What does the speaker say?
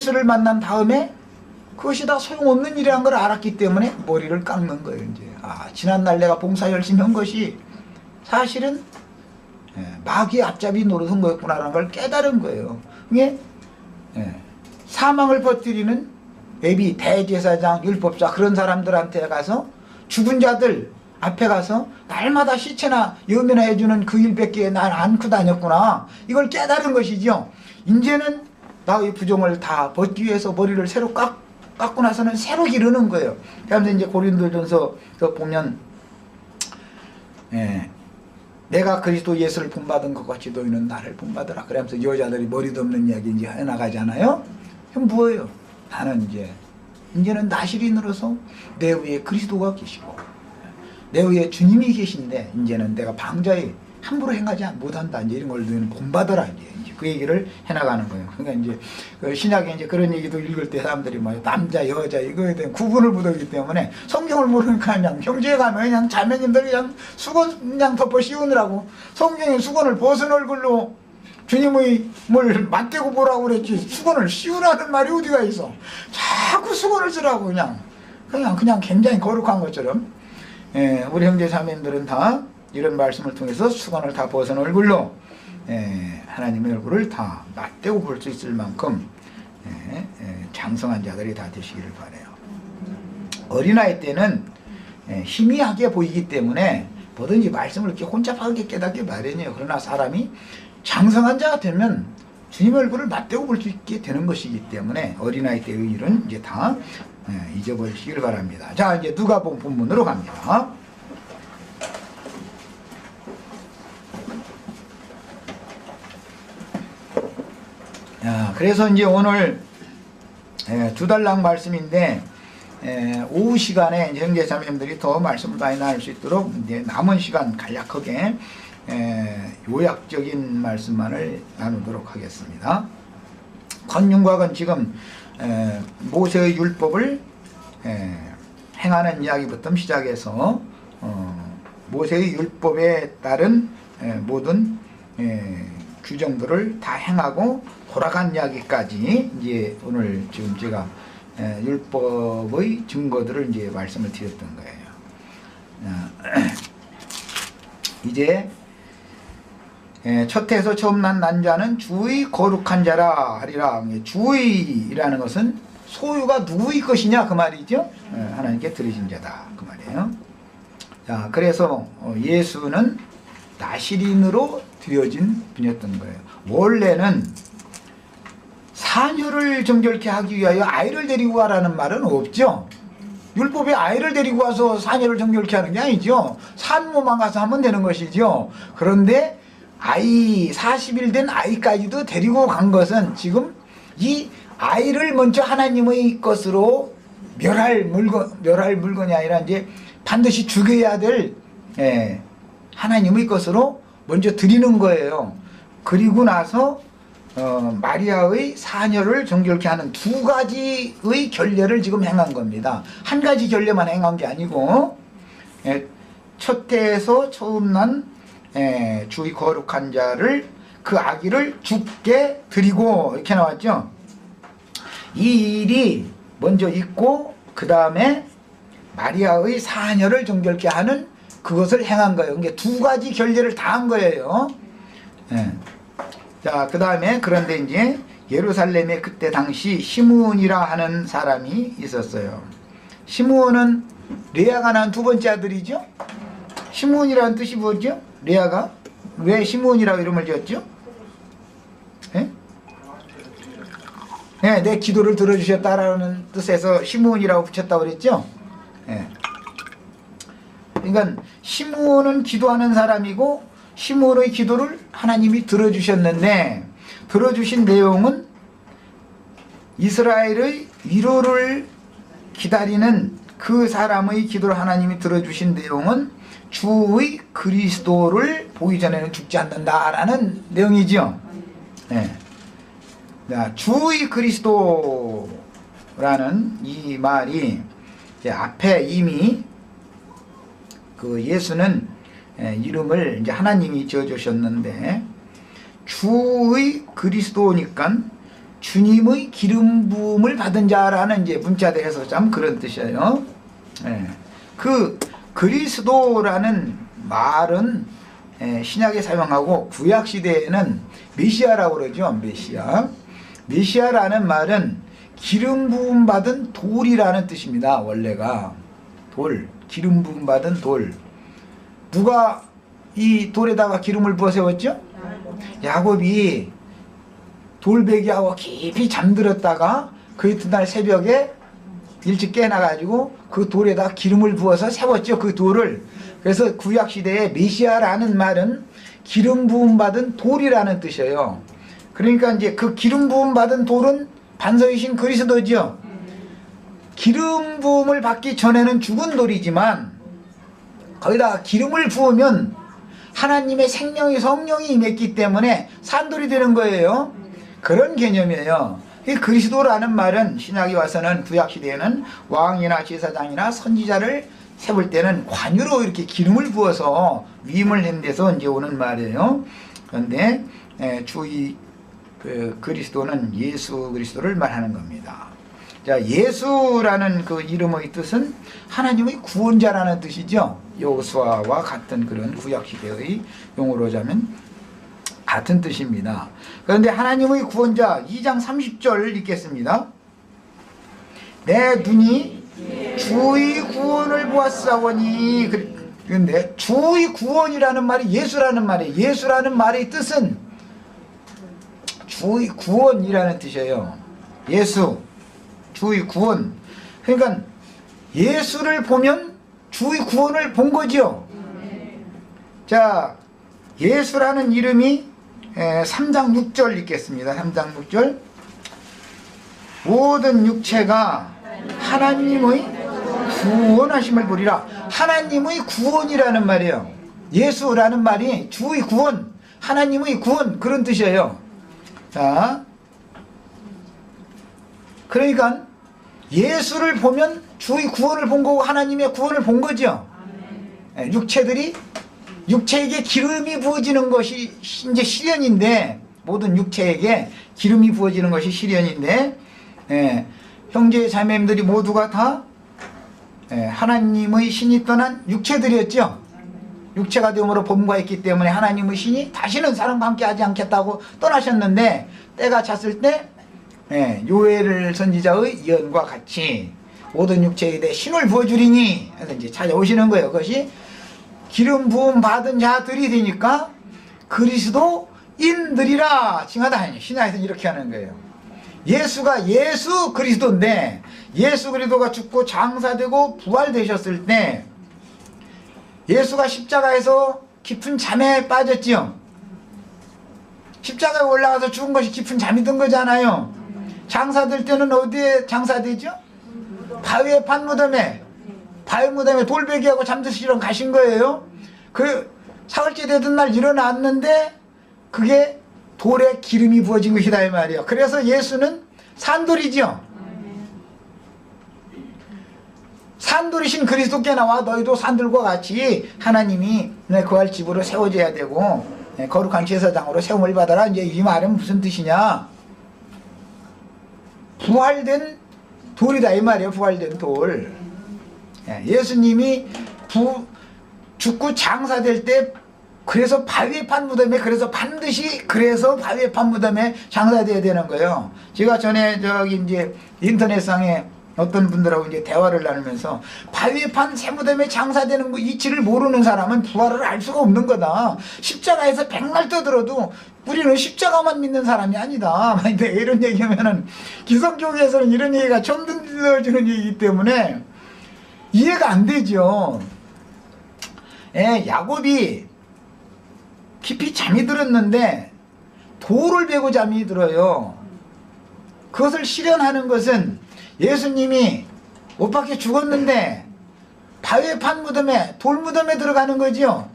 예수를 만난 다음에 그것이 다 소용없는 일이라는 걸 알았기 때문에 머리를 깎는 거예요. 이제 지난날 내가 봉사 열심히 한 것이 사실은 마귀의 앞잡이 노릇한 거였구나라는 걸 깨달은 거예요. 이게 사망을 퍼뜨리는 레비, 대제사장, 율법자 그런 사람들한테 가서 죽은 자들 앞에 가서 날마다 시체나 염이나 해주는 그 일밖에 날 안고 다녔구나. 이걸 깨달은 것이죠. 이제는 나의 부정을 다 벗기 위해서 머리를 새로 깎고 나서는 새로 기르는 거예요. 그래서 이제 고린도전서 보면 내가 그리스도 예수를 본받은 것 같이 너희는 나를 본받으라. 그러면서 여자들이 머리도 없는 이야기 이제 해나가잖아요. 그럼 뭐예요? 나는 이제는 나시린으로서 내 위에 그리스도가 계시고 내 위에 주님이 계신데 이제는 내가 방자에 함부로 행하지 못한다. 이제 이런 걸 너희는 본받아라. 이제 그 얘기를 해나가는 거예요. 그러니까 이제 그 신약에 이제 그런 얘기도 읽을 때 사람들이 뭐 남자 여자 이거에 대한 구분을 못하기 때문에 성경을 모르니까 그냥 형제에 가면 그냥 자매님들 그냥 수건 그냥 덮어 씌우느라고 성경에 수건을 벗은 얼굴로 주님의 뭘 맞대고 보라고 그랬지 수건을 씌우라는 말이 어디가 있어. 자꾸 수건을 쓰라고 그냥 굉장히 거룩한 것처럼 우리 형제 자매님들은 다 이런 말씀을 통해서 수건을 다 벗은 얼굴로 하나님의 얼굴을 다 맞대고 볼 수 있을 만큼 장성한 자들이 다 되시기를 바라요. 어린아이 때는 희미하게 보이기 때문에 뭐든지 말씀을 이렇게 혼잡하게 깨닫기 마련이에요. 그러나 사람이 장성한 자가 되면 주님의 얼굴을 맞대고 볼 수 있게 되는 것이기 때문에 어린아이 때의 일은 이제 다 잊어버리시길 바랍니다. 자, 이제 누가복음 본문으로 갑니다. 그래서 이제 오늘 두 달락 말씀인데 오후 시간에 이제 형제 자매님들이 더 말씀을 많이 나눌 수 있도록 이제 남은 시간 간략하게 요약적인 말씀만을 나누도록 하겠습니다. 건윤곽은 지금 모세의 율법을 행하는 이야기부터 시작해서 모세의 율법에 따른 모든 규정들을 다 행하고 돌아간 이야기까지 이제 오늘 지금 제가 율법의 증거들을 이제 말씀을 드렸던 거예요. 이제 첫해에서 처음 난 난자는 주의 거룩한 자라 하리라. 주의라는 것은 소유가 누구의 것이냐 그 말이죠. 하나님께 들으신 자다 그 말이에요. 자, 그래서 예수는 나시린으로 되어진 분이었던 거예요. 원래는 사녀를 정결케 하기 위하여 아이를 데리고 와라는 말은 없죠. 율법에 아이를 데리고 와서 사녀를 정결케 하는 게 아니죠. 산모만 가서 하면 되는 것이죠. 그런데 아이 40일 된 아이까지도 데리고 간 것은 지금 이 아이를 먼저 하나님의 것으로 멸할 물건이 아니라 이제 반드시 죽여야 될 하나님의 것으로 먼저 드리는 거예요. 그리고 나서 마리아의 사녀를 정결케 하는 두 가지의 결례를 지금 행한 겁니다. 한 가지 결례만 행한 게 아니고 첫 해에서 처음 난 주의 거룩한 자를 그 아기를 죽게 드리고 이렇게 나왔죠. 이 일이 먼저 있고 그 다음에 마리아의 사녀를 정결케 하는 그것을 행한 거예요. 그러니까 두 가지 결례를 다 한 거예요. 자, 그 다음에 그런데 이제 예루살렘에 그때 당시 시므온이라 하는 사람이 있었어요. 시므온은 레아가 낳은 두 번째 아들이죠. 시므온이라는 뜻이 뭐죠? 레아가 왜 시므온이라고 이름을 지었죠? 내 기도를 들어주셨다라는 뜻에서 시므온이라고 붙였다고 그랬죠? 그러니까 시므온은 기도하는 사람이고 시므온의 기도를 하나님이 들어주셨는데 들어주신 내용은 이스라엘의 위로를 기다리는 그 사람의 기도를 하나님이 들어주신 내용은 주의 그리스도를 보기 전에는 죽지 않는다라는 내용이죠. 주의 그리스도라는 이 말이 이제 앞에 이미 그 예수는 이름을 이제 하나님이 지어주셨는데 주의 그리스도니까 주님의 기름 부음을 받은 자라는 이제 문자대 해서 참 그런 뜻이에요. 예. 그 그리스도라는 말은 신약에 사용하고 구약 시대에는 메시아라고 그러죠. 메시아. 메시아라는 말은 기름 부음 받은 돌이라는 뜻입니다. 원래가 돌, 기름 부음 받은 돌. 누가 이 돌에다가 기름을 부어 세웠죠? 야곱이 돌베개하고 깊이 잠들었다가 그 이튿날 새벽에 일찍 깨나가지고 그 돌에다 기름을 부어서 세웠죠. 그 돌을. 그래서 구약시대에 메시아라는 말은 기름 부음 받은 돌이라는 뜻이에요. 그러니까 이제 그 기름 부음 받은 돌은 반석이신 그리스도죠. 기름 부음을 받기 전에는 죽은 돌이지만 거기다가 기름을 부으면 하나님의 생명의 성령이 임했기 때문에 산돌이 되는 거예요. 그런 개념이에요. 이 그리스도라는 말은 신약에 와서는 구약시대에는 왕이나 제사장이나 선지자를 세울 때는 관유로 이렇게 기름을 부어서 위임을 한 데서 이제 오는 말이에요. 그런데 주의 그리스도는 예수 그리스도를 말하는 겁니다. 자, 예수라는 그 이름의 뜻은 하나님의 구원자라는 뜻이죠. 여호수아와 같은 그런 구약시대의 용어로 자면 같은 뜻입니다. 그런데 하나님의 구원자 2장 30절 읽겠습니다. 내 눈이 주의 구원을 보았사오니. 그런데 주의 구원이라는 말이 예수라는 말이에요. 예수라는 말의 뜻은 주의 구원이라는 뜻이에요. 예수, 주의 구원. 그러니까 예수를 보면 주의 구원을 본 거죠. 자, 예수라는 이름이 3장 6절 읽겠습니다. 3장 6절. 모든 육체가 하나님의 구원하심을 보리라. 하나님의 구원이라는 말이에요. 예수라는 말이 주의 구원, 하나님의 구원, 그런 뜻이에요. 자, 그러니까 예수를 보면 주의 구원을 본 거고 하나님의 구원을 본 거죠. 육체들이 육체에게 기름이 부어지는 것이 이제 시련인데, 모든 육체에게 기름이 부어지는 것이 시련인데, 형제 자매님들이 모두가 다 하나님의 신이 떠난 육체들이었죠. 육체가 되므로 범과 있기 때문에 하나님의 신이 다시는 사람과 함께 하지 않겠다고 떠나셨는데, 때가 찼을 때 요엘 선지자의 예언과 같이 모든 육체에 대해 신을 부어주리니 해서 이제 찾아오시는 거예요. 그것이 기름 부음 받은 자들이 되니까 그리스도인들이라 칭하다. 신약에서는 이렇게 하는 거예요. 예수가 예수 그리스도인데, 예수 그리스도가 죽고 장사되고 부활되셨을 때 예수가 십자가에서 깊은 잠에 빠졌지요. 십자가에 올라가서 죽은 것이 깊은 잠이 든 거잖아요. 장사될 때는 어디에 장사되죠? 바위에 판 무덤에, 바위 무덤에 돌베개하고 잠드시러 가신 거예요. 그 사흘째 되던 날 일어났는데 그게 돌에 기름이 부어진 것이다 이 말이에요. 그래서 예수는 산돌이죠. 산돌이신 그리스도께 나와 너희도 산돌과 같이 하나님이 거할 집으로 세워져야 되고 거룩한 제사장으로 세움을 받아라. 이제 이 말은 무슨 뜻이냐? 부활된 돌이다 이 말이에요. 부활된 돌. 예수님이 죽고 장사될 때 그래서 바위에 판 무덤에, 그래서 반드시 그래서 바위에 판 무덤에 장사돼야 되는 거예요. 제가 전에 저기 이제 인터넷상에 어떤 분들하고 이제 대화를 나누면서 바위에 판 새 무덤에 장사되는 거 이치를 모르는 사람은 부활을 알 수가 없는 거다. 십자가에서 백날 떠들어도 우리는 십자가만 믿는 사람이 아니다. 이런 얘기하면은 기성교회에서는 이런 얘기가 처음 들려주는 얘기이기 때문에 이해가 안 되죠. 야곱이 깊이 잠이 들었는데 돌을 베고 잠이 들어요. 그것을 실현하는 것은 예수님이 못 박혀 죽었는데 바위에 판 무덤에, 돌 무덤에 들어가는 거죠.